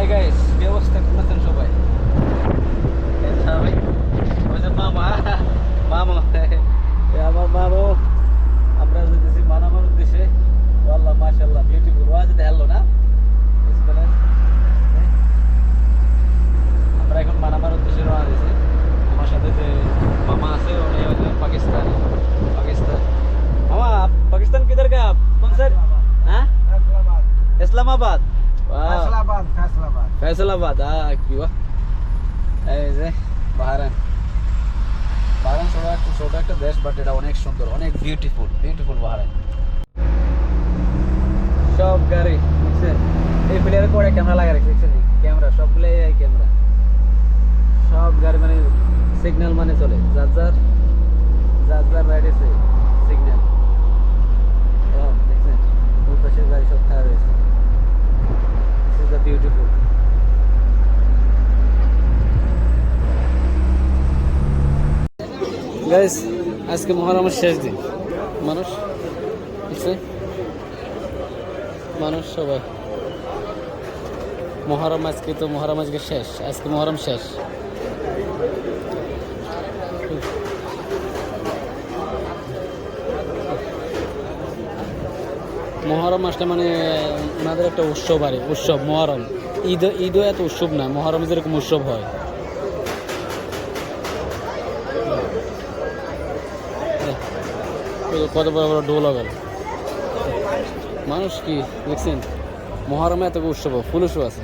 Hi guys, কি অবস্থা? কেমন আছেন সবাই? সবাই ওই যে মামা মামা আমার মামু, আমরা যেতেছি মানামার উদ্দেশ্যে। আল্লাহ মাশাআল্লাহ, বিউটিফুল ওয়াজ হ্যালো না। আমরা এখন মানামার উদ্দেশ্যে রওনা দিয়েছি। আমার সাথে যে মামা আছে উনি হচ্ছে পাকিস্তানি। পাকিস্তান মামা, পাকিস্তান किधर का आप? कौन सा? हाँ, इस्लामाबाद। फैसलाबाद फैसलाबाद फैसलाबाद। हाँ की हुआ ऐसे বাহারান। বাহারান ছোট একটা দেশ, বাট এটা অনেক সুন্দর, অনেক বিউটিফুল বিউটিফুল বাহারান। সব গাড়ি দেখছেন, এই প্লেয়ারে করে ক্যামেরা লাগা রেখেছে দেখছেন, ক্যামেরা সবগুলো এই ক্যামেরা। সব গাড়ি মানে সিগন্যাল মানে চলে, যার যার রাইড আছে সিগন্যাল। দেখছেন ওই পাশের গাড়ি সব খারাপ হয়েছে। This is the beautiful. Guys, আজকে মহরমের শেষ দিন। মানুষ দেখছে, মানুষ সবাই মহরম আজকে, তো মহরম আজকে শেষ, আজকে মহরম শেষ। মহরম মাসটা মানে ওনাদের একটা উৎসব, আর উৎসব মহরম। ঈদও এত উৎসব না, মহরম যেরকম উৎসব হয়। কত বড় বড় ঢোল গেল, মানুষ কি দেখছেন, মহরমে এত উৎসব ফুল উৎসব আছে।